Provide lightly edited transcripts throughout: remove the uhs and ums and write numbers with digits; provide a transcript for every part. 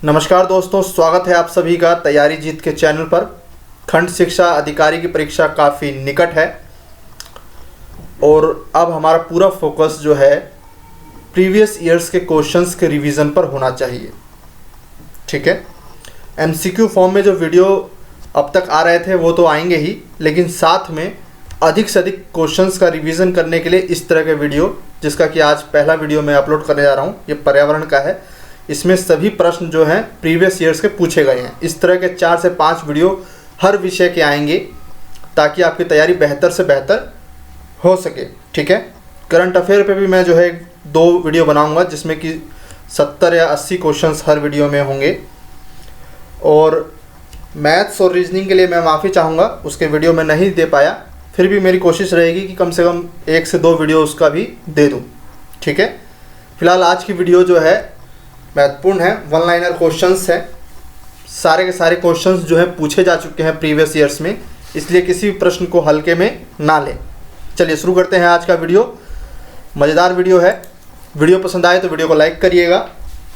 नमस्कार दोस्तों, स्वागत है आप सभी का तैयारी जीत के चैनल पर। खंड शिक्षा अधिकारी की परीक्षा काफ़ी निकट है और अब हमारा पूरा फोकस जो है प्रीवियस ईयर्स के क्वेश्चंस के रिवीजन पर होना चाहिए। ठीक है, एमसीक्यू फॉर्म में जो वीडियो अब तक आ रहे थे वो तो आएंगे ही, लेकिन साथ में अधिक से अधिक क्वेश्चंस का रिवीजन करने के लिए इस तरह के वीडियो, जिसका कि आज पहला वीडियो मैं अपलोड करने जा रहा हूँ, ये पर्यावरण का है। इसमें सभी प्रश्न जो हैं प्रीवियस ईयर्स के पूछे गए हैं। इस तरह के 4 से 5 वीडियो हर विषय के आएंगे ताकि आपकी तैयारी बेहतर से बेहतर हो सके। ठीक है, करंट अफेयर पे भी मैं जो है 2 वीडियो बनाऊंगा जिसमें कि 70 या 80 क्वेश्चंस हर वीडियो में होंगे। और मैथ्स और रीजनिंग के लिए मैं माफ़ी चाहूँगा, उसके वीडियो में नहीं दे पाया, फिर भी मेरी कोशिश रहेगी कि कम से कम 1 से 2 वीडियो उसका भी दे दूँ। ठीक है, फिलहाल आज की वीडियो जो है महत्वपूर्ण है, 1 लाइनर क्वेश्चंस है। सारे के सारे क्वेश्चंस जो है पूछे जा चुके हैं प्रीवियस ईयर्स में, इसलिए किसी भी प्रश्न को हल्के में ना लें। चलिए शुरू करते हैं आज का वीडियो। मज़ेदार वीडियो है, वीडियो पसंद आए तो वीडियो को लाइक करिएगा,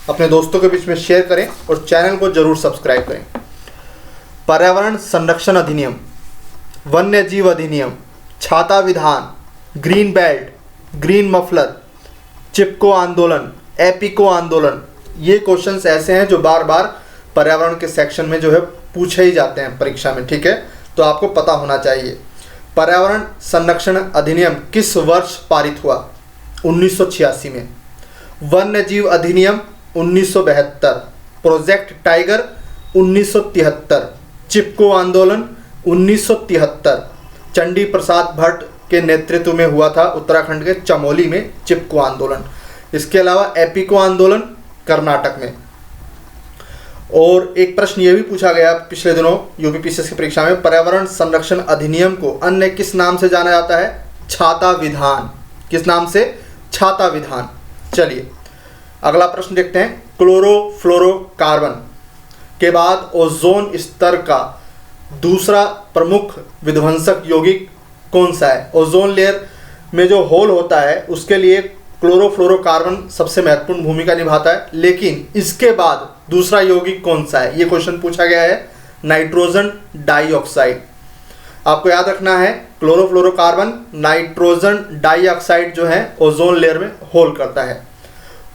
अपने दोस्तों के बीच में शेयर करें और चैनल को ज़रूर सब्सक्राइब करें। पर्यावरण संरक्षण अधिनियम, वन्य जीव अधिनियम, छाता विधान, ग्रीन बेल्ट, ग्रीन मफलर, चिपको आंदोलन, एपिको आंदोलन, ये क्वेश्चंस ऐसे हैं जो बार बार पर्यावरण के सेक्शन में जो है पूछे ही जाते हैं परीक्षा में। ठीक है, तो आपको पता होना चाहिए। पर्यावरण संरक्षण अधिनियम किस वर्ष पारित हुआ? 1986 में। वन्य जीव अधिनियम 1972, प्रोजेक्ट टाइगर 1973, चिपको आंदोलन 1973, चंडी प्रसाद भट्ट के नेतृत्व में हुआ था उत्तराखंड के चमोली में चिपको आंदोलन। इसके अलावा एपिको आंदोलन कर्नाटक में। और एक प्रश्न ये भी पूछा गया पिछले दिनों यूपीपीसीएस की परीक्षा में, पर्यावरण संरक्षण अधिनियम को अन्य किस नाम से जाना जाता है? छाता विधान। किस नाम से? छाता विधान। चलिए अगला प्रश्न देखते हैं। क्लोरोफ्लोरोकार्बन के बाद ओजोन स्तर का दूसरा प्रमुख विध्वंसक यौगिक कौन सा है? ओजोन लेयर में जो होल होता है उसके लिए क्लोरोफ्लोरोकार्बन सबसे महत्वपूर्ण भूमिका निभाता है, लेकिन इसके बाद दूसरा यौगिक कौन सा है? ये क्वेश्चन पूछा गया है। Nitrogen dioxide. आपको याद रखना है, क्लोरोफ्लोरोकार्बन नाइट्रोजन डाइऑक्साइड जो है ओजोन लेयर में होल करता है।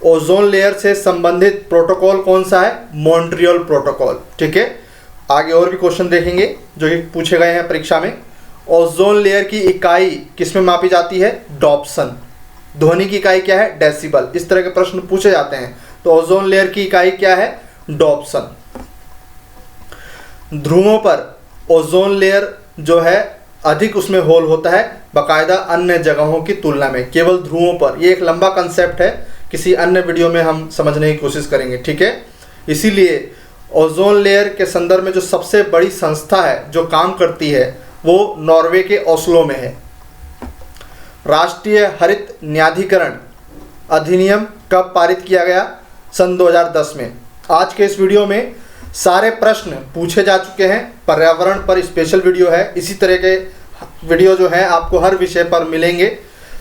ओजोन लेयर से संबंधित प्रोटोकॉल कौन सा है? Montreal protocol. ठीक है, आगे और भी क्वेश्चन देखेंगे जो कि पूछे गए हैं परीक्षा में। ओजोन लेयर की इकाई किसमें मापी जाती है? डॉप्सन। ध्वनि की इकाई क्या है? डेसिबल। इस तरह के प्रश्न पूछे जाते हैं। तो ओजोन लेयर की इकाई क्या है? डॉप्सन। ध्रुवों पर ओजोन लेयर जो है अधिक उसमें होल होता है बाकायदा अन्य जगहों की तुलना में, केवल ध्रुवों पर। ये एक लंबा कंसेप्ट है, किसी अन्य वीडियो में हम समझने की कोशिश करेंगे। ठीक है, इसीलिए ओजोन लेयर के संदर्भ में जो सबसे बड़ी संस्था है जो काम करती है वो नॉर्वे के ओस्लो में है। राष्ट्रीय हरित न्यायाधिकरण अधिनियम कब पारित किया गया? सन 2010 में। आज के इस वीडियो में सारे प्रश्न पूछे जा चुके हैं। पर्यावरण पर स्पेशल वीडियो है। इसी तरह के वीडियो जो है आपको हर विषय पर मिलेंगे।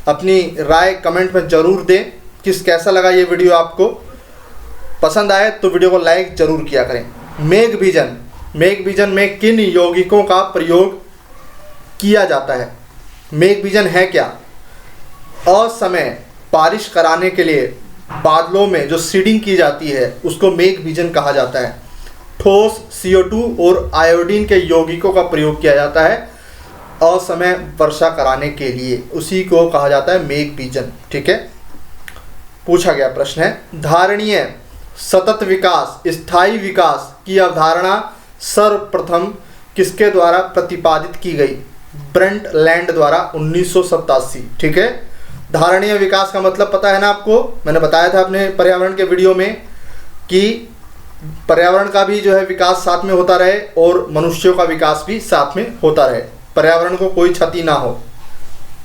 अपनी राय कमेंट में ज़रूर दें कैसा लगा ये वीडियो। आपको पसंद आए तो वीडियो को लाइक ज़रूर किया करें। मेघ बीजन में किन यौगिकों का प्रयोग किया जाता है? मेघ बीजन है क्या? असमय बारिश कराने के लिए बादलों में जो सीडिंग की जाती है उसको मेघ बीजन कहा जाता है। ठोस CO2 और आयोडीन के यौगिकों का प्रयोग किया जाता है असमय वर्षा कराने के लिए, उसी को कहा जाता है मेघ बीजन। ठीक है, पूछा गया प्रश्न है, धारणीय सतत विकास स्थायी विकास की अवधारणा सर्वप्रथम किसके द्वारा प्रतिपादित की गई? ब्रंटलैंड द्वारा 1987। ठीक है, धारणीय विकास का मतलब पता है ना आपको? मैंने बताया था अपने पर्यावरण के वीडियो में कि पर्यावरण का भी जो है विकास साथ में होता रहे और मनुष्यों का विकास भी साथ में होता रहे, पर्यावरण को कोई क्षति ना हो।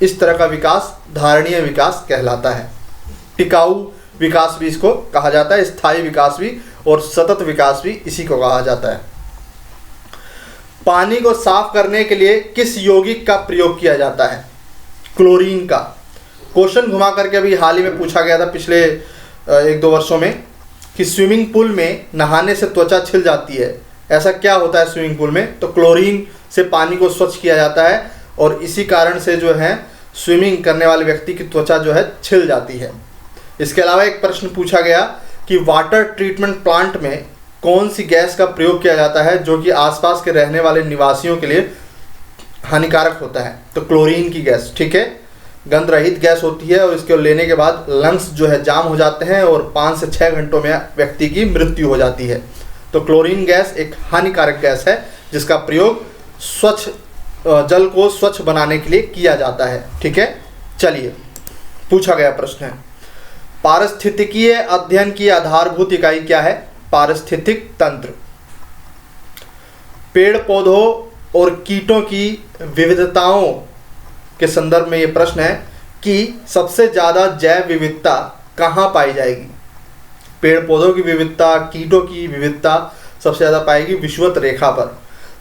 इस तरह का विकास धारणीय विकास कहलाता है। टिकाऊ विकास भी इसको कहा जाता है, स्थायी विकास भी, और सतत विकास भी इसी को कहा जाता है। पानी को साफ करने के लिए किस यौगिक का प्रयोग किया जाता है? क्लोरीन का। क्वेश्चन घुमा करके अभी हाल ही में पूछा गया था पिछले 1-2 वर्षों में कि स्विमिंग पूल में नहाने से त्वचा छिल जाती है। ऐसा क्या होता है स्विमिंग पूल में? तो क्लोरीन से पानी को स्वच्छ किया जाता है और इसी कारण से जो है स्विमिंग करने वाले व्यक्ति की त्वचा जो है छिल जाती है। इसके अलावा एक प्रश्न पूछा गया कि वाटर ट्रीटमेंट प्लांट में कौन सी गैस का प्रयोग किया जाता है जो कि आसपास के रहने वाले निवासियों के लिए हानिकारक होता है? तो क्लोरीन की गैस, ठीक है, गंध रहित गैस होती है और इसको लेने के बाद लंग्स जो है जाम हो जाते हैं और 5 से 6 घंटों में व्यक्ति की मृत्यु हो जाती है। तो क्लोरीन गैस एक हानिकारक गैस है जिसका प्रयोग स्वच्छ जल को स्वच्छ बनाने के लिए किया जाता है, ठीक है। चलिए, पूछा गया प्रश्न है, पारिस्थितिकीय अध्ययन की आधारभूत इकाई क्या है? पारिस्थितिक तंत्र। पेड़ पौधों और कीटों की विविधताओं के संदर्भ में ये प्रश्न है कि सबसे ज़्यादा जैव विविधता कहाँ पाई जाएगी? पेड़ पौधों की विविधता, कीटों की विविधता सबसे ज़्यादा पाएगी विषुवत रेखा पर,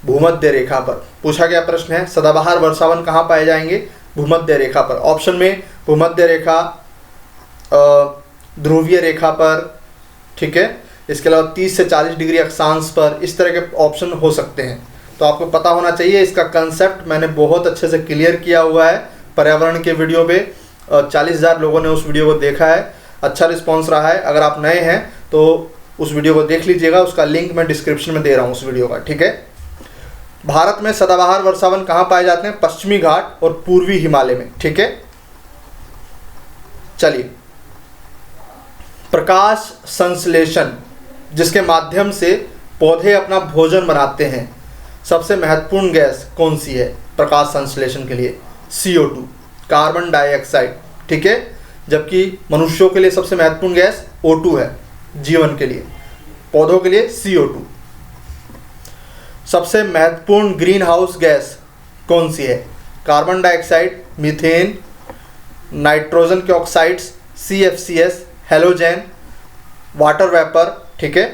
भूमध्य रेखा पर। पूछा गया प्रश्न है सदाबहार वर्षावन कहाँ पाए जाएंगे? भूमध्य रेखा पर। ऑप्शन में भूमध्य रेखा, ध्रुवीय रेखा पर, ठीक है, इसके अलावा 30 से 40 डिग्री अक्षांश पर, इस तरह के ऑप्शन हो सकते हैं। तो आपको पता होना चाहिए इसका कंसेप्ट मैंने बहुत अच्छे से क्लियर किया हुआ है पर्यावरण के वीडियो पे। 40,000 लोगों ने उस वीडियो को देखा है, अच्छा रिस्पॉन्स रहा है। अगर आप नए हैं तो उस वीडियो को देख लीजिएगा, उसका लिंक मैं डिस्क्रिप्शन में दे रहा हूँ उस वीडियो का, ठीक है। भारत में सदाबहार वर्षावन कहाँ पाए जाते हैं? पश्चिमी घाट और पूर्वी हिमालय में, ठीक है। चलिए, प्रकाश संश्लेषण जिसके माध्यम से पौधे अपना भोजन बनाते हैं, सबसे महत्वपूर्ण गैस कौन सी है प्रकाश संश्लेषण के लिए? CO2, कार्बन डाइऑक्साइड, ठीक है। जबकि मनुष्यों के लिए सबसे महत्वपूर्ण गैस O2 है, जीवन के लिए। पौधों के लिए CO2। सबसे महत्वपूर्ण ग्रीन हाउस गैस कौन सी है? कार्बन डाइऑक्साइड, मीथेन, नाइट्रोजन के oxides, CFCs, halogen, water vapour, ठीक है।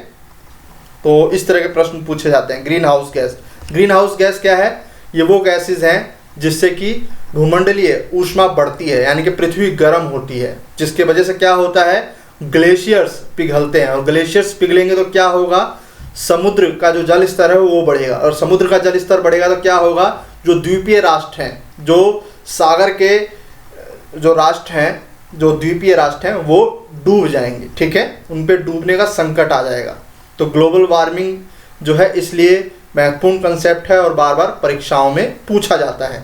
तो इस तरह के प्रश्न पूछे जाते हैं। Green house gas, green house gas क्या है? ये वो गैसेस हैं जिससे कि भूमंडलीय ऊष्मा बढ़ती है, यानी कि पृथ्वी गर्म होती है, जिसके वजह से क्या होता है? ग्लेशियर्स पिघलते हैं और ग्लेशियर्स पिघलेंगे तो क्या होगा? समुद्र का जो जल स्तर है वो बढ़ेगा और समुद्र का जल स्तर बढ़ेगा तो क्या होगा? जो द्वीपीय राष्ट्र हैं, जो सागर के जो राष्ट्र हैं, जो द्वीपीय राष्ट्र हैं, वो डूब जाएंगे, ठीक है, उन पे डूबने का संकट आ जाएगा। तो ग्लोबल वार्मिंग जो है इसलिए महत्वपूर्ण कंसेप्ट है और बार बार परीक्षाओं में पूछा जाता है।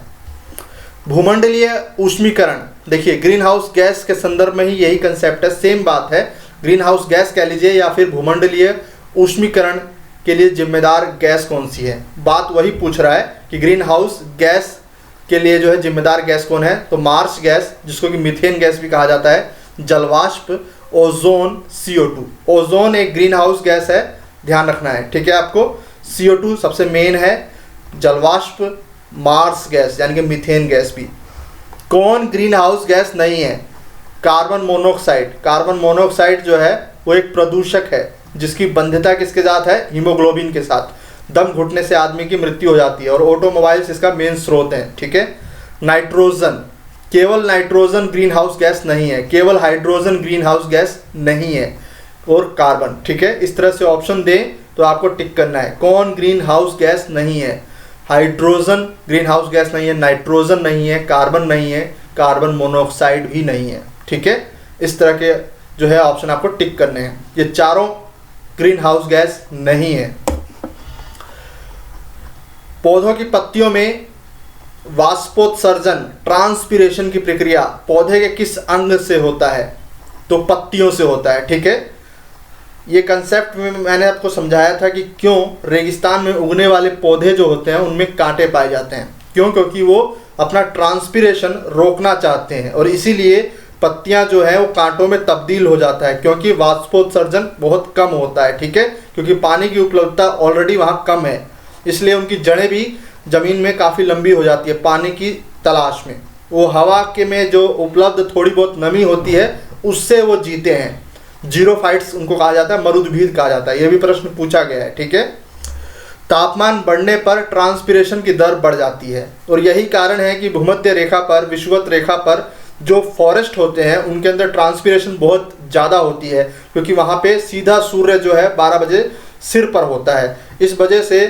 भूमंडलीय ऊष्मीकरण, देखिए ग्रीन हाउस गैस के संदर्भ में ही यही कंसेप्ट है, सेम बात है। ग्रीन हाउस गैस कह लीजिए या फिर भूमंडलीय ऊष्मीकरण के लिए जिम्मेदार गैस कौन सी है? बात वही पूछ रहा है कि ग्रीन हाउस गैस के लिए जो है जिम्मेदार गैस कौन है? तो मार्स गैस, जिसको कि मीथेन गैस भी कहा जाता है, जलवाष्प, ओजोन, CO2। ओजोन एक ग्रीन हाउस गैस है, ध्यान रखना है, ठीक है आपको। CO2 सबसे मेन है, जलवाष्प, मार्स गैस यानी कि मीथेन गैस भी। कौन ग्रीन हाउस गैस नहीं है? Carbon monoxide. कार्बन मोनोऑक्साइड जो है वो एक प्रदूषक है जिसकी बंध्यता किसके साथ है? हीमोग्लोबिन के साथ। दम घुटने से आदमी की मृत्यु हो जाती है और ऑटोमोबाइल्स इसका मेन स्रोत है, ठीक है। नाइट्रोजन, केवल नाइट्रोजन ग्रीन हाउस गैस नहीं है, केवल हाइड्रोजन ग्रीन हाउस गैस नहीं है, और कार्बन, ठीक है। इस तरह से ऑप्शन दें तो आपको टिक करना है कौन ग्रीन हाउस गैस नहीं है। हाइड्रोजन ग्रीन हाउस गैस नहीं है, नाइट्रोजन नहीं है, कार्बन नहीं है, कार्बन मोनोऑक्साइड भी नहीं है, ठीक है। इस तरह के जो है ऑप्शन आपको टिक करने हैं, ये चारों ग्रीन हाउस गैस नहीं है। पौधों की पत्तियों में वाष्पोत्सर्जन, ट्रांसपीरेशन की प्रक्रिया पौधे के किस अंग से होता है? तो पत्तियों से होता है, ठीक है। ये कंसेप्ट में मैंने आपको समझाया था कि क्यों रेगिस्तान में उगने वाले पौधे जो होते हैं उनमें कांटे पाए जाते हैं, क्यों? क्योंकि वो अपना ट्रांसपीरेशन रोकना चाहते हैं और इसीलिए पत्तियां जो है वो कांटों में तब्दील हो जाता है, क्योंकि वाष्पोत्सर्जन बहुत कम होता है, ठीक है, क्योंकि पानी की उपलब्धता ऑलरेडी वहाँ कम है, इसलिए उनकी जड़ें भी ज़मीन में काफ़ी लंबी हो जाती है पानी की तलाश में। वो हवा के में जो उपलब्ध थोड़ी बहुत नमी होती है उससे वो जीते हैं। जीरोफाइट्स उनको कहा जाता है, मरुद्भिद कहा जाता है। ये भी प्रश्न पूछा गया है, ठीक है। तापमान बढ़ने पर ट्रांसपीरेशन की दर बढ़ जाती है और यही कारण है कि भूमध्य रेखा पर, विषुवत रेखा पर जो फॉरेस्ट होते हैं उनके अंदर ट्रांसपिरेशन बहुत ज़्यादा होती है, क्योंकि वहाँ पे सीधा सूर्य जो है 12 बजे सिर पर होता है। इस वजह से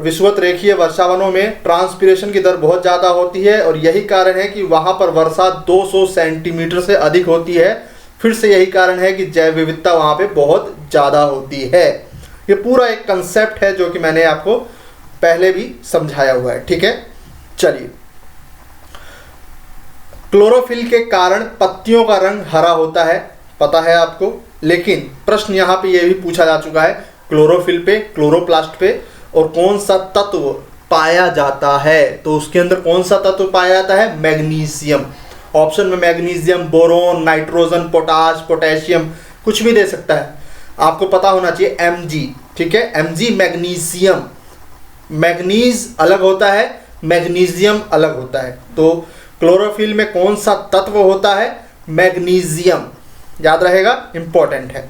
विषुवत रेखीय वर्षावनों में ट्रांसपिरेशन की दर बहुत ज़्यादा होती है और यही कारण है कि वहाँ पर वर्षा 200 सेंटीमीटर से अधिक होती है। फिर से यही कारण है कि जैव विविधता वहाँ पे बहुत ज़्यादा होती है। ये पूरा एक कंसेप्ट है जो कि मैंने आपको पहले भी समझाया हुआ है, ठीक है। चलिए, क्लोरोफिल के कारण पत्तियों का रंग हरा होता है, पता है आपको, लेकिन प्रश्न यहाँ पे ये भी पूछा जा चुका है क्लोरोफिल पे, क्लोरोप्लास्ट पे, और कौन सा तत्व पाया जाता है। तो उसके अंदर कौन सा तत्व पाया जाता है? मैग्नीशियम। ऑप्शन में magnesium, boron, nitrogen, potash, potassium, कुछ भी दे सकता है। आपको पता होना चाहिए Mg, ठीक है, Mg मैग्नीशियम। मैग्नीज अलग होता है, मैग्नीशियम अलग होता है। तो क्लोरोफिल में कौन सा तत्व होता है? मैग्नीशियम, याद रहेगा, इंपॉर्टेंट है।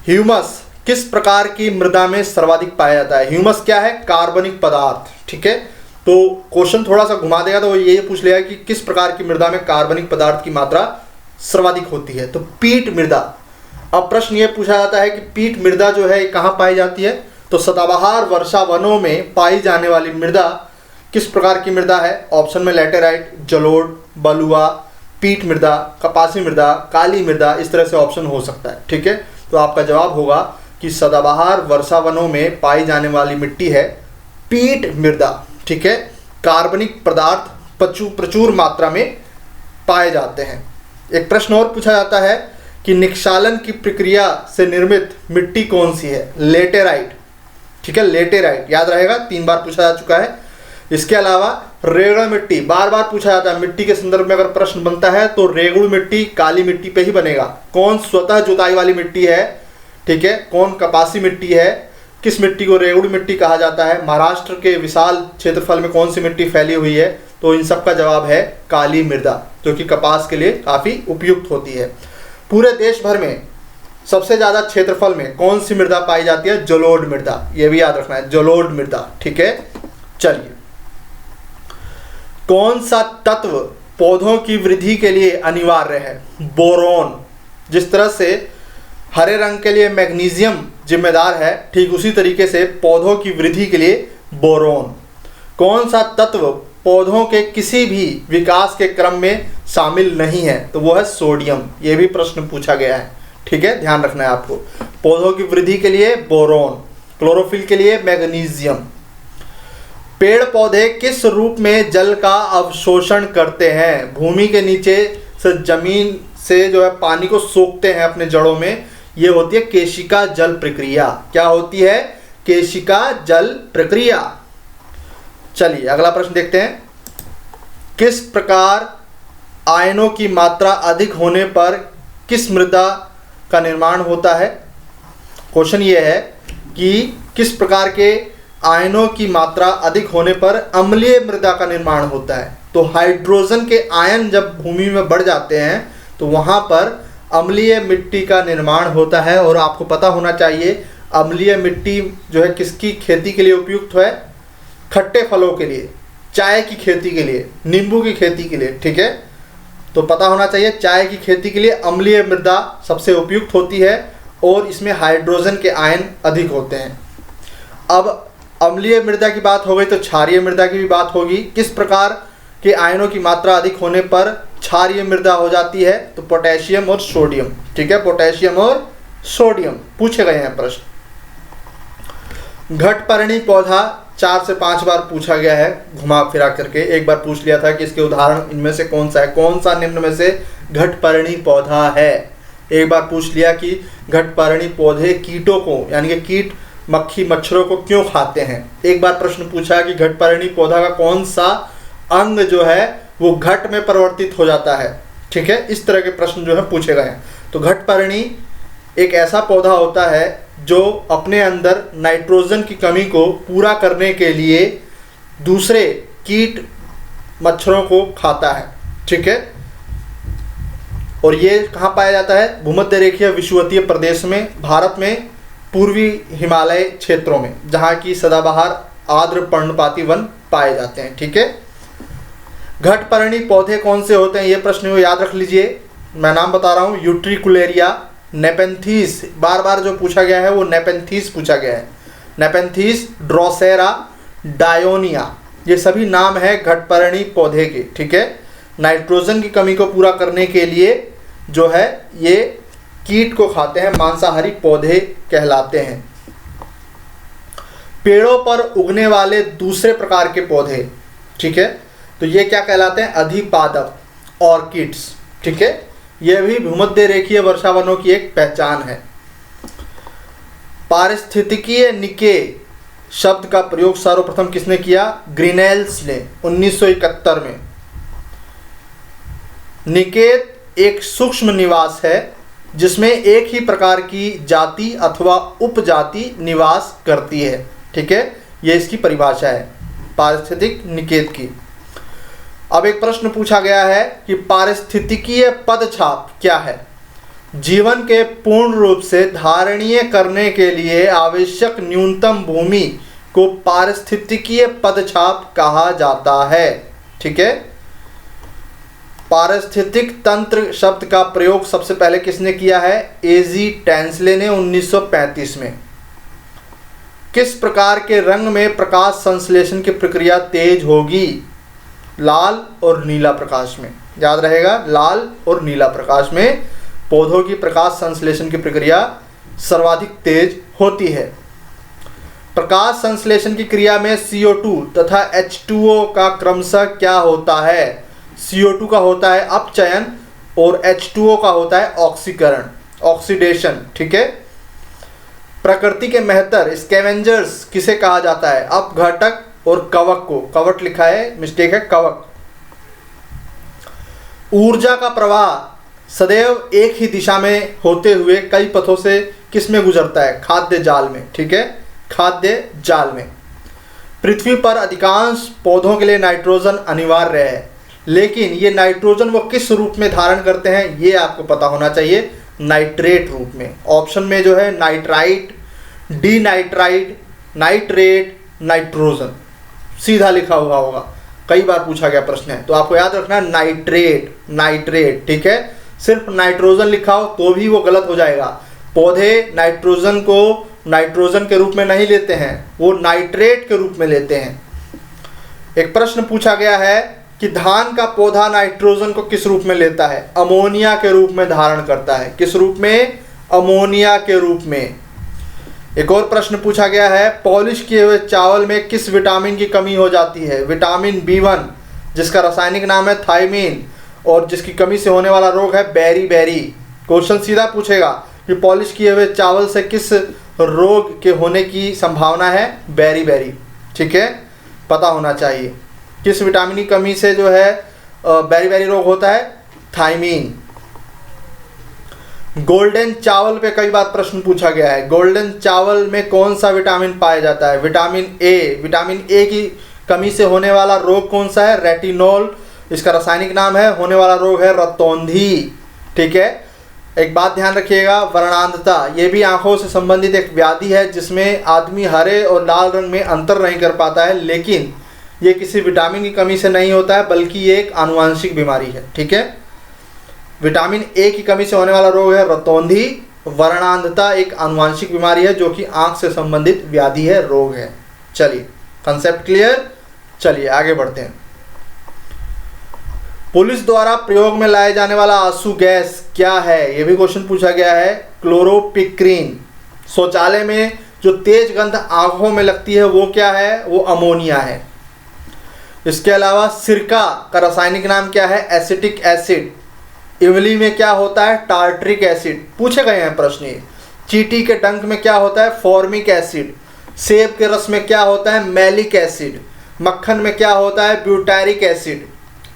ह्यूमस किस प्रकार की मृदा में सर्वाधिक पाया जाता है? ह्यूमस क्या है? कार्बनिक पदार्थ, ठीक है। तो क्वेश्चन थोड़ा सा घुमा देगा तो वो ये पूछ लेगा कि किस प्रकार की मृदा में कार्बनिक पदार्थ की मात्रा सर्वाधिक होती है। तो पीट मृदा। अब प्रश्न ये पूछा जाता है कि पीट मृदा जो है कहाँ पाई जाती है? तो सदाबहार वर्षा वनों में पाई जाने वाली मृदा किस प्रकार की मृदा है? ऑप्शन में लैटेराइट, जलोढ़, बलुआ, पीट मृदा, कपासी मृदा, काली मृदा, इस तरह से ऑप्शन हो सकता है, ठीक है। तो आपका जवाब होगा कि सदाबहार वर्षा वनों में पाई जाने वाली मिट्टी है पीट मृदा, ठीक है। कार्बनिक पदार्थ प्रचुर मात्रा में पाए जाते हैं। एक प्रश्न और पूछा जाता है कि निक्षालन की प्रक्रिया से निर्मित मिट्टी कौन सी है? लेटेराइट, ठीक है, लेटेराइट, याद रहेगा, 3 बार पूछा जा चुका है। इसके अलावा रेगड़ मिट्टी बार बार पूछा जाता है। मिट्टी के संदर्भ में अगर प्रश्न बनता है तो रेगड़ मिट्टी काली मिट्टी पे ही बनेगा। कौन स्वतः जुताई वाली मिट्टी है, ठीक है, कौन कपासी मिट्टी है, किस मिट्टी को रेगड़ मिट्टी कहा जाता है, महाराष्ट्र के विशाल क्षेत्रफल में कौन सी मिट्टी फैली हुई है? तो इन सब का जवाब है काली मृदा, जो कि कपास के लिए काफ़ी उपयुक्त होती है। पूरे देश भर में सबसे ज़्यादा क्षेत्रफल में कौन सी मृदा पाई जाती है? जलोढ़ मृदा, ये भी याद रखना है, जलोढ़ मृदा, ठीक है। चलिए, कौन सा तत्व पौधों की वृद्धि के लिए अनिवार्य है? बोरोन। जिस तरह से हरे रंग के लिए मैग्नीशियम जिम्मेदार है, ठीक उसी तरीके से पौधों की वृद्धि के लिए बोरोन। कौन सा तत्व पौधों के किसी भी विकास के क्रम में शामिल नहीं है? तो वो है सोडियम। ये भी प्रश्न पूछा गया है, ठीक है, ध्यान रखना है आपको। पौधों की वृद्धि के लिए बोरोन, क्लोरोफिल के लिए मैग्नीशियम। पेड़ पौधे किस रूप में जल का अवशोषण करते हैं? भूमि के नीचे से जमीन से जो है पानी को सोखते हैं अपने जड़ों में, ये होती है केशिका जल प्रक्रिया। क्या होती है? केशिका जल प्रक्रिया। चलिए अगला प्रश्न देखते हैं। किस प्रकार आयनों की मात्रा अधिक होने पर किस मृदा का निर्माण होता है? क्वेश्चन ये है कि किस प्रकार के आयनों की मात्रा अधिक होने पर अम्लीय मृदा का निर्माण होता है? तो हाइड्रोजन के आयन जब भूमि में बढ़ जाते हैं तो वहाँ पर अम्लीय मिट्टी का निर्माण होता है। और आपको पता होना चाहिए अम्लीय मिट्टी जो है किसकी खेती के लिए उपयुक्त है? खट्टे फलों के लिए, चाय की खेती के लिए, नींबू की खेती के लिए, ठीक है। तो पता होना चाहिए चाय की खेती के लिए अम्लीय मृदा सबसे उपयुक्त होती है और इसमें हाइड्रोजन के आयन अधिक होते हैं। अब अम्लीय मृदा की बात हो गई तो क्षारीय मृदा की भी बात होगी। किस प्रकार के आयनों की मात्रा अधिक होने पर क्षारीय मृदा हो जाती है? तो पोटेशियम और सोडियम, ठीक है, पोटेशियम और सोडियम पूछे गए हैं प्रश्न। घटपर्णी पौधा 4 से 5 बार पूछा गया है घुमा फिरा करके। एक बार पूछ लिया था कि इसके उदाहरण इनमें से कौन सा है, कौन सा निम्न में से घटपर्णी पौधा है। एक बार पूछ लिया कि घटपर्णी पौधे कीटों को यानी कि कीट मक्खी मच्छरों को क्यों खाते हैं। एक बार प्रश्न पूछा कि घटपर्णी पौधा का कौन सा अंग जो है वो घट में परिवर्तित हो जाता है, ठीक है। इस तरह के प्रश्न जो है पूछे गए हैं। तो घटपर्णी एक ऐसा पौधा होता है जो अपने अंदर नाइट्रोजन की कमी को पूरा करने के लिए दूसरे कीट मच्छरों को खाता है, ठीक है। और ये कहाँ पाया जाता है? भूमध्य रेखीय विषुवतीय प्रदेश में, भारत में पूर्वी हिमालय क्षेत्रों में, जहाँ की सदाबहार आर्द्र पर्णपाती वन पाए जाते हैं, ठीक है। घटपर्णी पौधे कौन से होते हैं, ये प्रश्न को याद रख लीजिए। मैं नाम बता रहा हूँ, यूट्रिकुलेरिया, नेपेंथीस, बार बार जो पूछा गया है वो नेपेंथीस पूछा गया है, नेपेंथीस, ड्रोसेरा, डायोनिया, ये सभी नाम है घटपर्णी पौधे के। ठीक है, नाइट्रोजन की कमी को पूरा करने के लिए जो है ये कीट को खाते हैं, मांसाहारी पौधे कहलाते हैं। पेड़ों पर उगने वाले दूसरे प्रकार के पौधे, ठीक है, तो ये क्या कहलाते हैं, अधिपादप, ऑर्किड्स। ठीक है, यह भी भूमध्य रेखीय वर्षावनों की एक पहचान है। पारिस्थितिकीय निके शब्द का प्रयोग सर्वप्रथम किसने किया, ग्रीनेल्स ने 1971 में। निकेत एक सूक्ष्म निवास है जिसमें एक ही प्रकार की जाति अथवा उपजाति निवास करती है। ठीक है, यह इसकी परिभाषा है पारिस्थितिक निकेत की। अब एक प्रश्न पूछा गया है कि पारिस्थितिकीय पदछाप क्या है। जीवन के पूर्ण रूप से धारणीय करने के लिए आवश्यक न्यूनतम भूमि को पारिस्थितिकीय पदछाप कहा जाता है। ठीक है, पारिस्थितिक तंत्र शब्द का प्रयोग सबसे पहले किसने किया है, एजी टेंसले ने 1935 में। किस प्रकार के रंग में प्रकाश संश्लेषण की प्रक्रिया तेज होगी, लाल और नीला प्रकाश में। याद रहेगा, लाल और नीला प्रकाश में पौधों की प्रकाश संश्लेषण की प्रक्रिया सर्वाधिक तेज होती है। प्रकाश संश्लेषण की क्रिया में CO2 तथा H2O का क्रमशः क्या होता है, CO2 का होता है अपचयन और H2O का होता है ऑक्सीकरण, ऑक्सीडेशन। ठीक है, प्रकृति के मेहतर स्कैवेंजर्स किसे कहा जाता है, अपघटक और कवक को, कवट लिखा है, मिस्टेक है, कवक। ऊर्जा का प्रवाह सदैव एक ही दिशा में होते हुए कई पथों से किस में गुजरता है, खाद्य जाल में। ठीक है, खाद्य जाल में। पृथ्वी पर अधिकांश पौधों के लिए नाइट्रोजन अनिवार्य है, लेकिन ये नाइट्रोजन वो किस रूप में धारण करते हैं ये आपको पता होना चाहिए, नाइट्रेट रूप में। ऑप्शन में जो है nitrite, D nitrite, nitrate, nitrogen सीधा लिखा हुआ होगा, कई बार पूछा गया प्रश्न है, तो आपको याद रखना है नाइट्रेट, नाइट्रेट। ठीक है, सिर्फ नाइट्रोजन लिखा हो तो भी वो गलत हो जाएगा। पौधे नाइट्रोजन को नाइट्रोजन के रूप में नहीं लेते हैं, वो नाइट्रेट के रूप में लेते हैं। एक प्रश्न पूछा गया है कि धान का पौधा नाइट्रोजन को किस रूप में लेता है, अमोनिया के रूप में धारण करता है। किस रूप में, अमोनिया के रूप में। एक और प्रश्न पूछा गया है, पॉलिश किए हुए चावल में किस विटामिन की कमी हो जाती है, विटामिन B1 जिसका रासायनिक नाम है थायमीन और जिसकी कमी से होने वाला रोग है बेरी बेरी। क्वेश्चन सीधा पूछेगा कि पॉलिश किए हुए चावल से किस रोग के होने की संभावना है, बेरी बेरी। ठीक है, पता होना चाहिए किस विटामिन की कमी से जो है बेरी बेरी रोग होता है, थायमीन। गोल्डन चावल पे कई बार प्रश्न पूछा गया है, गोल्डन चावल में कौन सा विटामिन पाया जाता है, विटामिन ए। विटामिन ए की कमी से होने वाला रोग कौन सा है, रेटिनॉल, इसका रासायनिक नाम है, होने वाला रोग है रतौंधी। ठीक है, एक बात ध्यान रखिएगा, वर्णांधता ये भी आंखों से संबंधित एक व्याधि है जिसमें आदमी हरे और लाल रंग में अंतर नहीं कर पाता है, लेकिन ये किसी विटामिन की कमी से नहीं होता है बल्कि ये एक आनुवंशिक बीमारी है। ठीक है, विटामिन ए की कमी से होने वाला रोग है रतौंधी। वर्णांधता एक आनुवंशिक बीमारी है जो कि आंख से संबंधित व्याधि है, रोग है। चलिए, कंसेप्ट क्लियर। चलिए आगे बढ़ते हैं। पुलिस द्वारा प्रयोग में लाए जाने वाला आंसू गैस क्या है, यह भी क्वेश्चन पूछा गया है, क्लोरोपिक्रीन। शौचालय में जो तेज गंध आंखों में लगती है वो क्या है, वो अमोनिया है। इसके अलावा सिरका का रासायनिक नाम क्या है, एसिटिक एसिड। इमली में क्या होता है, टार्ट्रिक एसिड, पूछे गए हैं प्रश्न ये। चींटी के डंक में क्या होता है, फॉर्मिक एसिड। सेब के रस में क्या होता है, मैलिक एसिड। मक्खन में क्या होता है, ब्यूटारिक एसिड।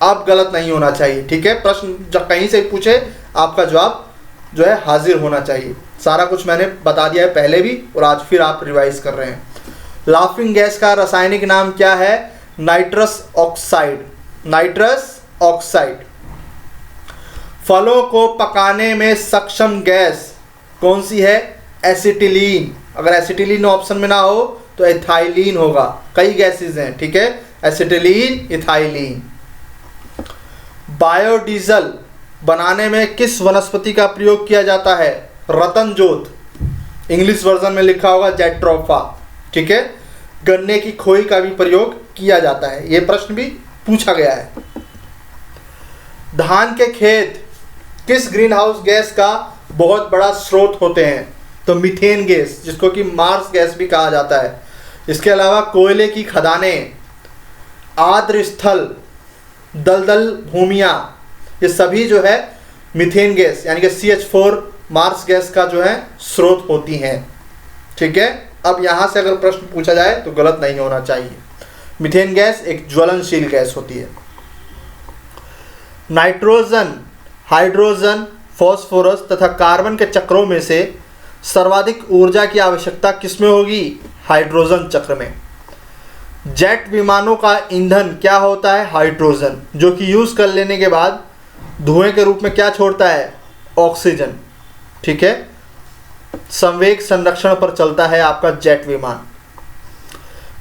अब गलत नहीं होना चाहिए। ठीक है, प्रश्न जब कहीं से पूछे आपका जवाब जो है हाजिर होना चाहिए। सारा कुछ मैंने बता दिया है पहले भी और आज फिर आप रिवाइज कर रहे हैं। लाफिंग गैस का रासायनिक नाम क्या है, नाइट्रस ऑक्साइड, नाइट्रस ऑक्साइड। फलों को पकाने में सक्षम गैस कौन सी है, एसिटिलीन। अगर एसिटिलीन ऑप्शन में ना हो तो एथाइलीन होगा, कई गैसेस हैं। ठीक है, एसिटिलीन, इथाइलीन। बायोडीजल बनाने में किस वनस्पति का प्रयोग किया जाता है? रतन जोत, इंग्लिश वर्जन में लिखा होगा जेट्रोफा, ठीक है। गन्ने की खोई का भी प्रयोग किया जाता है, ये प्रश्न भी पूछा गया है। धान के खेत किस ग्रीन हाउस गैस का बहुत बड़ा स्रोत होते हैं? तो मीथेन गैस, जिसको कि मार्स गैस भी कहा जाता है। इसके अलावा कोयले की खदानें, आर्द्र स्थल, दलदल भूमियाँ, ये सभी जो है मीथेन गैस यानी कि CH4 मार्स गैस का जो है स्रोत होती हैं, ठीक है। अब यहाँ से अगर प्रश्न पूछा जाए तो गलत नहीं होना चाहिए। मीथेन गैस एक ज्वलनशील गैस होती है। नाइट्रोजन, हाइड्रोजन, फॉस्फोरस तथा कार्बन के चक्रों में से सर्वाधिक ऊर्जा की आवश्यकता किसमें होगी? हाइड्रोजन चक्र में। जेट विमानों का ईंधन क्या होता है? हाइड्रोजन, जो कि यूज़ कर लेने के बाद धुएं के रूप में क्या छोड़ता है? ऑक्सीजन, ठीक है। संवेग संरक्षण पर चलता है आपका जेट विमान।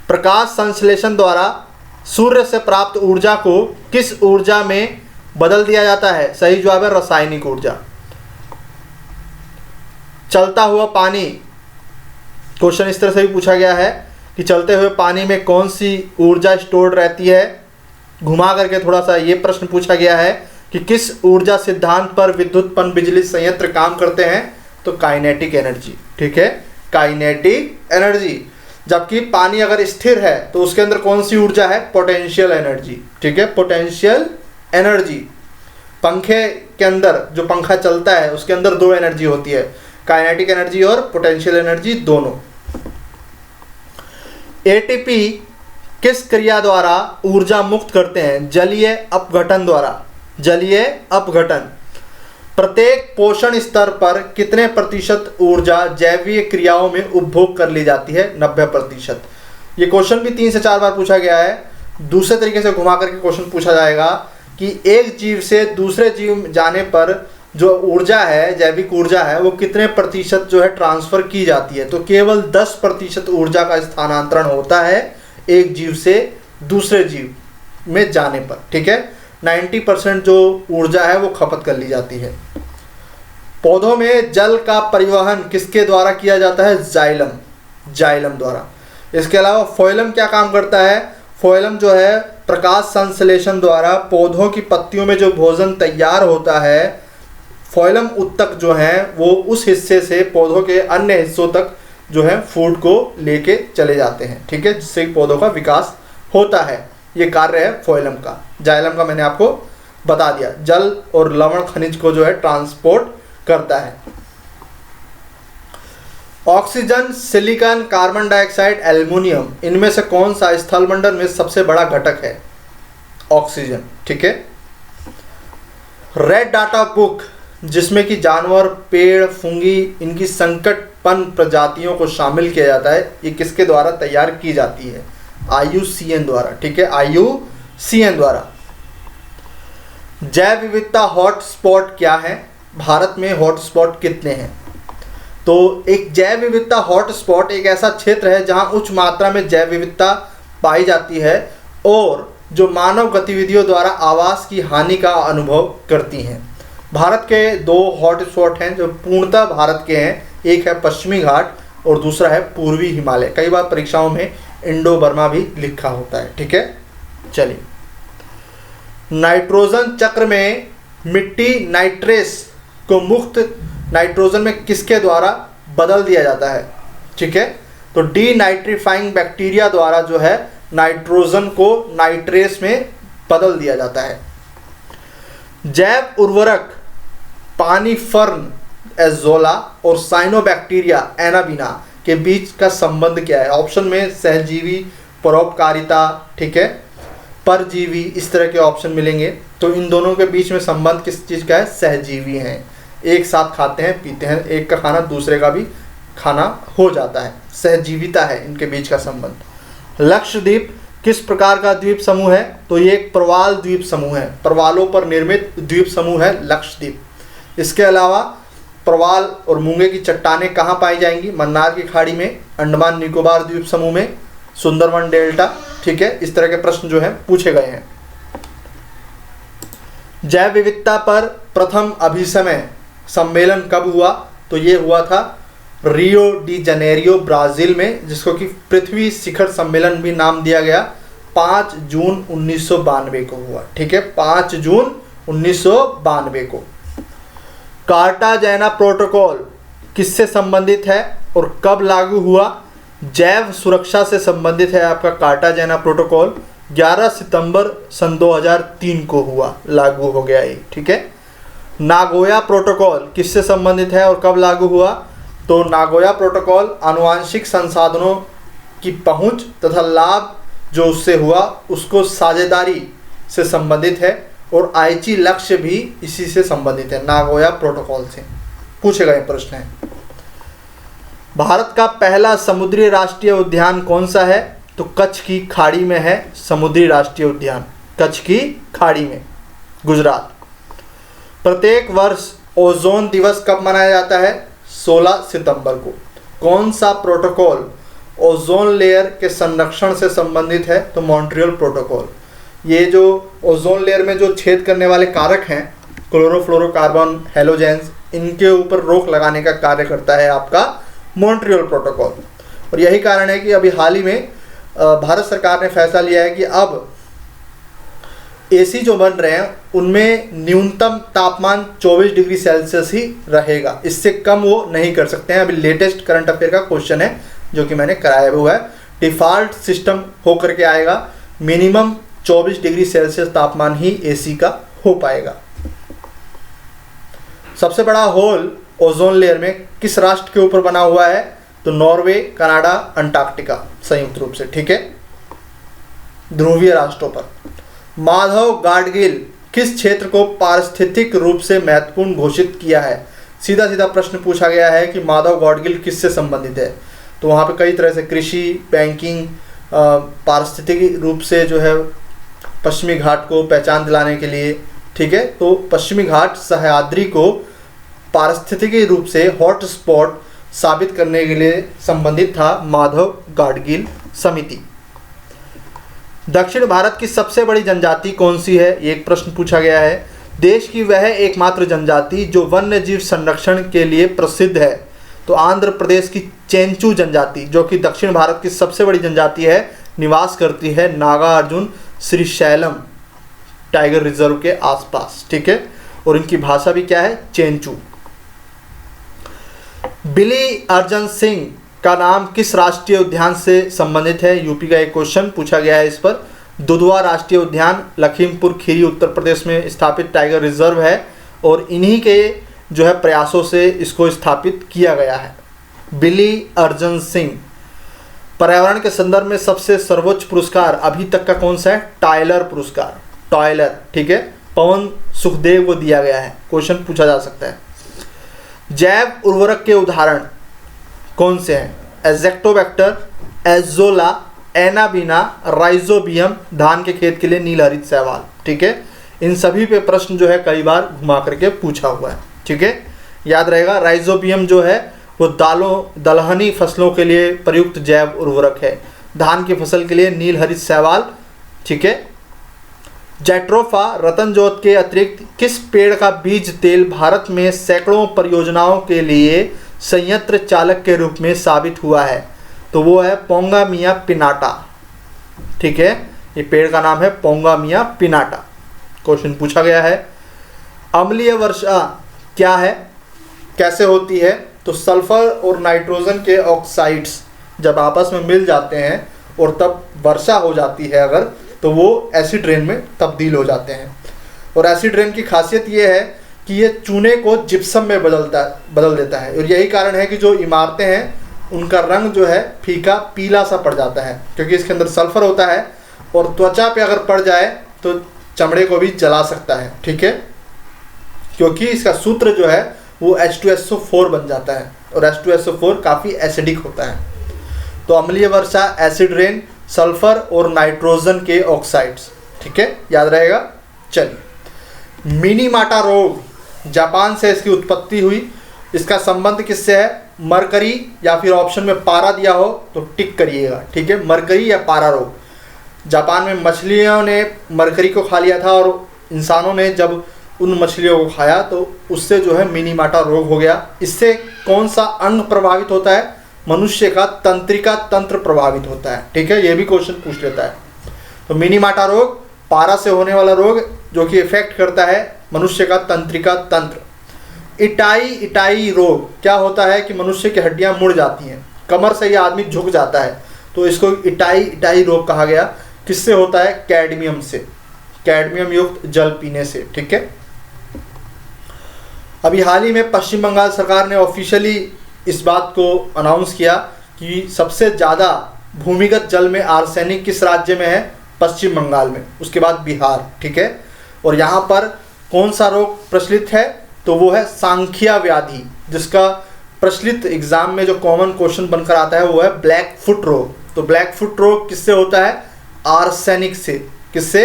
प्रकाश संश्लेषण द्वारा सूर्य से प्राप्त ऊर्जा को किस ऊर्जा में बदल दिया जाता है? सही जवाब है रासायनिक ऊर्जा। चलता हुआ पानी, क्वेश्चन इस तरह से भी पूछा गया है कि चलते हुए पानी में कौन सी ऊर्जा स्टोर रहती है? घुमा करके थोड़ा सा ये प्रश्न पूछा गया है कि किस ऊर्जा सिद्धांत पर विद्युतपन बिजली संयंत्र काम करते हैं? तो काइनेटिक एनर्जी, ठीक है, काइनेटिक एनर्जी। जबकि पानी अगर स्थिर है तो उसके अंदर कौन सी ऊर्जा है? पोटेंशियल एनर्जी, ठीक है, पोटेंशियल एनर्जी। पंखे के अंदर जो पंखा चलता है उसके अंदर दो एनर्जी होती है, काइनेटिक एनर्जी और पोटेंशियल एनर्जी दोनों। एटीपी किस क्रिया द्वारा ऊर्जा मुक्त करते हैं? जलीय अपघटन द्वारा, जलीय अपघटन। प्रत्येक पोषण स्तर पर कितने प्रतिशत ऊर्जा जैवीय क्रियाओं में उपभोग कर ली जाती है? 90%। ये क्वेश्चन भी 3 से 4 बार पूछा गया है। दूसरे तरीके से घुमा करके क्वेश्चन पूछा जाएगा कि एक जीव से दूसरे जीव जाने पर जो ऊर्जा है, जैविक ऊर्जा है, वो कितने प्रतिशत जो है ट्रांसफर की जाती है? तो केवल 10% ऊर्जा का स्थानांतरण होता है एक जीव से दूसरे जीव में जाने पर, ठीक है। 90% जो ऊर्जा है वो खपत कर ली जाती है। पौधों में जल का परिवहन किसके द्वारा किया जाता है? जाइलम, जाइलम द्वारा। इसके अलावा फोइलम क्या काम करता है? फोइलम जो है प्रकाश संश्लेषण द्वारा पौधों की पत्तियों में जो भोजन तैयार होता है, फोइलम उत्तक जो है वो उस हिस्से से पौधों के अन्य हिस्सों तक जो है फूड को लेके चले जाते हैं, ठीक है, जिससे पौधों का विकास होता है। ये कार्य है फोइलम का। जाइलम का मैंने आपको बता दिया, जल और लवण खनिज को जो है ट्रांसपोर्ट करता है। Oxygen, silicon, carbon dioxide, aluminium, इनमें से कौन सा स्थलमंडल में सबसे बड़ा घटक है? ऑक्सीजन, ठीक है। रेड डाटा बुक, जिसमें कि जानवर, पेड़, फुंगी, इनकी संकटपन प्रजातियों को शामिल किया जाता है, ये किसके द्वारा तैयार की जाती है? IUCN द्वारा, ठीक है, IUCN द्वारा। जैव विविधता हॉटस्पॉट क्या है? भारत में हॉटस्पॉट कितने हैं? तो एक जैव विविधता हॉटस्पॉट एक ऐसा क्षेत्र है जहां उच्च मात्रा में जैव विविधता पाई जाती है और जो मानव गतिविधियों द्वारा आवास की हानि का अनुभव करती हैं। भारत के 2 हॉटस्पॉट हैं जो पूर्णतः भारत के हैं, एक है पश्चिमी घाट और दूसरा है पूर्वी हिमालय। कई बार परीक्षाओं में इंडो बर्मा भी लिखा होता है, ठीक है। चलिए, नाइट्रोजन चक्र में मिट्टी नाइट्रेस को मुक्त नाइट्रोजन में किसके द्वारा बदल दिया जाता है? ठीक है, तो डीनाइट्रीफाइंग बैक्टीरिया द्वारा जो है नाइट्रोजन को नाइट्रेस में बदल दिया जाता है। जैव उर्वरक पानी फर्न एजोला और साइनोबैक्टीरिया एनाबिना के बीच का संबंध क्या है? ऑप्शन में सहजीवी, परोपकारिता, ठीक है, परजीवी, इस तरह के ऑप्शन मिलेंगे। तो इन दोनों के बीच में संबंध किस चीज़ का है? सहजीवी हैं, एक साथ खाते हैं, पीते हैं, एक का खाना दूसरे का भी खाना हो जाता है, सहजीविता है इनके बीच का संबंध। लक्षद्वीप किस प्रकार का द्वीप समूह है? तो ये एक प्रवाल द्वीप समूह है, प्रवालों पर निर्मित द्वीप समूह है लक्षद्वीप। इसके अलावा प्रवाल और मूंगे की चट्टानें कहाँ पाई जाएंगी? मन्नार की खाड़ी में, अंडमान निकोबार द्वीप समूह में, सुंदरवन डेल्टा, ठीक है। इस तरह के प्रश्न जो है पूछे गए हैं। जैव विविधता पर प्रथम अभिसमय सम्मेलन कब हुआ? तो ये हुआ था रियो डी जनेरियो ब्राज़ील में, जिसको कि पृथ्वी शिखर सम्मेलन भी नाम दिया गया। 5 जून 1992 को हुआ। ठीक है, 5 जून 1992 को। कार्टाजेना प्रोटोकॉल किससे संबंधित है और कब लागू हुआ? जैव सुरक्षा से संबंधित है आपका कार्टाजेना प्रोटोकॉल। 11 सितंबर सन 2003 को हुआ, लागू हो गया ये। ठीक है। नागोया प्रोटोकॉल किससे संबंधित है और कब लागू हुआ? तो नागोया प्रोटोकॉल आनुवांशिक संसाधनों की पहुंच तथा लाभ जो उससे हुआ उसको साझेदारी से संबंधित है, और आईची लक्ष्य भी इसी से संबंधित है, नागोया प्रोटोकॉल से पूछे गए प्रश्न है। भारत का पहला समुद्री राष्ट्रीय उद्यान कौन सा है? तो कच्छ की खाड़ी में है समुद्री राष्ट्रीय उद्यान, कच्छ की खाड़ी में, गुजरात। प्रत्येक वर्ष ओजोन दिवस कब मनाया जाता है? 16 सितंबर को। कौन सा प्रोटोकॉल ओजोन लेयर के संरक्षण से संबंधित है? तो मॉन्ट्रियल प्रोटोकॉल। ये जो ओजोन लेयर में जो छेद करने वाले कारक हैं, क्लोरोफ्लोरोकार्बन, हैलोजेंस, इनके ऊपर रोक लगाने का कार्य करता है आपका मॉन्ट्रियल प्रोटोकॉल। और यही कारण है कि अभी हाल ही में भारत सरकार ने फैसला लिया है कि अब एसी जो बन रहे हैं उनमें न्यूनतम तापमान 24 डिग्री सेल्सियस ही रहेगा, इससे कम वो नहीं कर सकते हैं। अभी लेटेस्ट करंट अफेयर का क्वेश्चन है जो कि मैंने कराया हुआ है। डिफ़ॉल्ट सिस्टम होकर के आएगा, मिनिमम 24 डिग्री सेल्सियस तापमान ही एसी का हो पाएगा। सबसे बड़ा होल ओजोन लेयर में किस राष्ट्र के ऊपर बना हुआ है? तो नॉर्वे, कनाडा, अंटार्कटिका संयुक्त रूप से। ठीक है, ध्रुवीय राष्ट्रों पर। माधव गाडगिल किस क्षेत्र को पारिस्थितिक रूप से महत्वपूर्ण घोषित किया है? सीधा सीधा प्रश्न पूछा गया है कि माधव गाडगिल किससे संबंधित है। तो वहाँ पे कई तरह से कृषि, बैंकिंग, पारिस्थितिक रूप से जो है पश्चिमी घाट को पहचान दिलाने के लिए। ठीक है, तो पश्चिमी घाट सह्याद्री को पारिस्थितिकी रूप से हॉट स्पॉट साबित करने के लिए संबंधित था माधव गाडगिल समिति। दक्षिण भारत की सबसे बड़ी जनजाति कौन सी है? एक प्रश्न पूछा गया है। देश की वह एकमात्र जनजाति जो वन्य जीव संरक्षण के लिए प्रसिद्ध है। तो आंध्र प्रदेश की चेंचू जनजाति, जो कि दक्षिण भारत की सबसे बड़ी जनजाति है, निवास करती है नागार्जुन श्रीशैलम टाइगर रिजर्व के आसपास। ठीक है, और इनकी भाषा भी क्या है? चेंचू। बिली अर्जन सिंह का नाम किस राष्ट्रीय उद्यान से संबंधित है? यूपी का एक क्वेश्चन पूछा गया है इस पर। दुधवा राष्ट्रीय उद्यान लखीमपुर खीरी उत्तर प्रदेश में स्थापित टाइगर रिजर्व है, और इन्हीं के जो है प्रयासों से इसको स्थापित किया गया है। बिली अर्जन सिंह। पर्यावरण के संदर्भ में सबसे सर्वोच्च पुरस्कार अभी तक का कौन सा है? टायलर पुरस्कार, टायलर। ठीक है, पवन सुखदेव को दिया गया है। क्वेश्चन पूछा जा सकता है। जैव उर्वरक के उदाहरण कौन से हैं? एजेक्टोबैक्टर, एजोला, एनाबीना, राइजोबियम, धान के खेत के लिए नील हरित शैवाल। ठीक है, इन सभी पे प्रश्न जो है कई बार घुमा करके पूछा हुआ है। ठीक है, याद रहेगा राइजोबियम जो है वो दलहनी फसलों के लिए प्रयुक्त जैव उर्वरक है, धान की फसल के लिए नील हरित शैवाल। ठीक है, जैट्रोफा रतनजोत के अतिरिक्त किस पेड़ का बीज तेल भारत में सैकड़ों परियोजनाओं के लिए संयंत्र चालक के रूप में साबित हुआ है? तो वो है पोंगामिया पिनाटा। ठीक है, ये पेड़ का नाम है पोंगामिया पिनाटा। क्वेश्चन पूछा गया है। अम्लीय वर्षा क्या है, कैसे होती है? तो सल्फर और नाइट्रोजन के ऑक्साइड्स जब आपस में मिल जाते हैं और तब वर्षा हो जाती है अगर, तो वो एसिड रेन में तब्दील हो जाते हैं। और एसिड रेन की खासियत ये है कि ये चूने को जिप्सम में बदल देता है, और यही कारण है कि जो इमारतें हैं उनका रंग जो है फीका पीला सा पड़ जाता है, क्योंकि इसके अंदर सल्फर होता है और त्वचा पे अगर पड़ जाए तो चमड़े को भी जला सकता है। ठीक है, क्योंकि इसका सूत्र जो है वो H2SO4 बन जाता है, और H2SO4 काफ़ी एसिडिक होता है। तो अम्लीय वर्षा, एसिड रेन, सल्फर और नाइट्रोजन के ऑक्साइड्स। ठीक है, याद रहेगा। चलिए, मिनीमाटा रोग, जापान से इसकी उत्पत्ति हुई। इसका संबंध किससे है? मरकरी, या फिर ऑप्शन में पारा दिया हो तो टिक करिएगा। ठीक है, मरकरी या पारा रोग। जापान में मछलियों ने मरकरी को खा लिया था और इंसानों ने जब उन मछलियों को खाया तो उससे जो है मिनीमाटा रोग हो गया। इससे कौन सा अंग प्रभावित होता है? मनुष्य का तंत्रिका तंत्र प्रभावित होता है। ठीक है, ये भी क्वेश्चन पूछ लेता है। तो मिनीमाटा रोग पारा से होने वाला रोग जो कि इफेक्ट करता है मनुष्य का तंत्रिका तंत्र। इटाई रोग क्या होता है कि मनुष्य की हड्डियां मुड़ जाती हैं, कमर से ये आदमी झुक जाता है, तो इसको इटाई रोग कहा गया। किससे होता है? कैडमियम से, कैडमियम युक्त जल पीने से। ठीक है, अभी हाल ही में पश्चिम बंगाल सरकार ने ऑफिशियली इस बात को अनाउंस किया कि सबसे ज़्यादा भूमिगत जल में आर्सेनिक किस राज्य में है? पश्चिम बंगाल में, उसके बाद बिहार। ठीक है, और यहाँ पर कौन सा रोग प्रचलित है? तो वो है सांखिया व्याधि, जिसका प्रचलित एग्जाम में जो कॉमन क्वेश्चन बनकर आता है वो है ब्लैक फुट रोग। तो ब्लैक फुट रोग किससे होता है? आर्सेनिक से। किससे?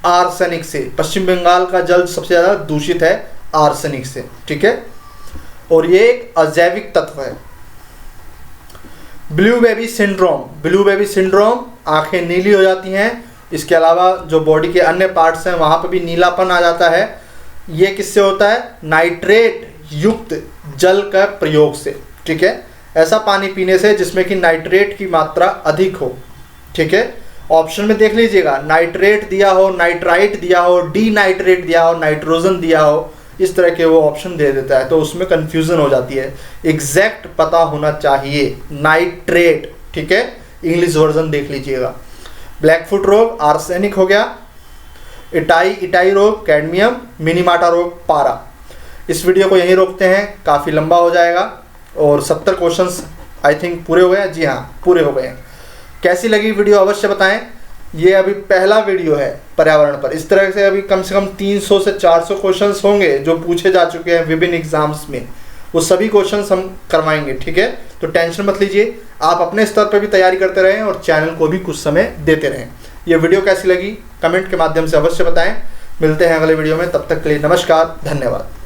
आर्सेनिक से। पश्चिम बंगाल का जल सबसे ज़्यादा दूषित है आर्सेनिक से। ठीक है, और ये एक अजैविक तत्व है। Blue baby syndrome, blue baby syndrome, आंखें नीली हो जाती हैं, इसके अलावा जो बॉडी के अन्य पार्ट्स हैं वहाँ पर भी नीलापन आ जाता है। ये किससे होता है? नाइट्रेट युक्त जल का प्रयोग से। ठीक है, ऐसा पानी पीने से जिसमें कि नाइट्रेट की मात्रा अधिक हो। ठीक है, ऑप्शन में देख लीजिएगा, नाइट्रेट दिया हो, नाइट्राइट दिया हो, डी नाइट्रेट दिया हो, नाइट्रोजन दिया हो, इस तरह के वो ऑप्शन दे देता है, तो उसमें कंफ्यूजन हो जाती है। एग्जैक्ट पता होना चाहिए नाइट्रेट। ठीक है, इंग्लिश वर्जन देख लीजिएगा। ब्लैक फुट रोग आर्सेनिक हो गया, इटाई रोग कैडमियम, मिनीमाटा रोग पारा। इस वीडियो को यहीं रोकते हैं, काफ़ी लंबा हो जाएगा। और 70 क्वेश्चंस आई थिंक पूरे हो गए हैं। जी हाँ, पूरे हो गए हैं। कैसी लगी वीडियो अवश्य बताएं। ये अभी पहला वीडियो है पर्यावरण पर। इस तरह से अभी कम से कम 300 से 400 क्वेश्चंस होंगे जो पूछे जा चुके हैं विभिन्न एग्जाम्स में, वो सभी क्वेश्चंस हम करवाएंगे। ठीक है, तो टेंशन मत लीजिए, आप अपने स्तर पर भी तैयारी करते रहें और चैनल को भी कुछ समय देते रहें। ये वीडियो कैसी लगी कमेंट के माध्यम से अवश्य बताएं। मिलते हैं अगले वीडियो में, तब तक के लिए नमस्कार, धन्यवाद।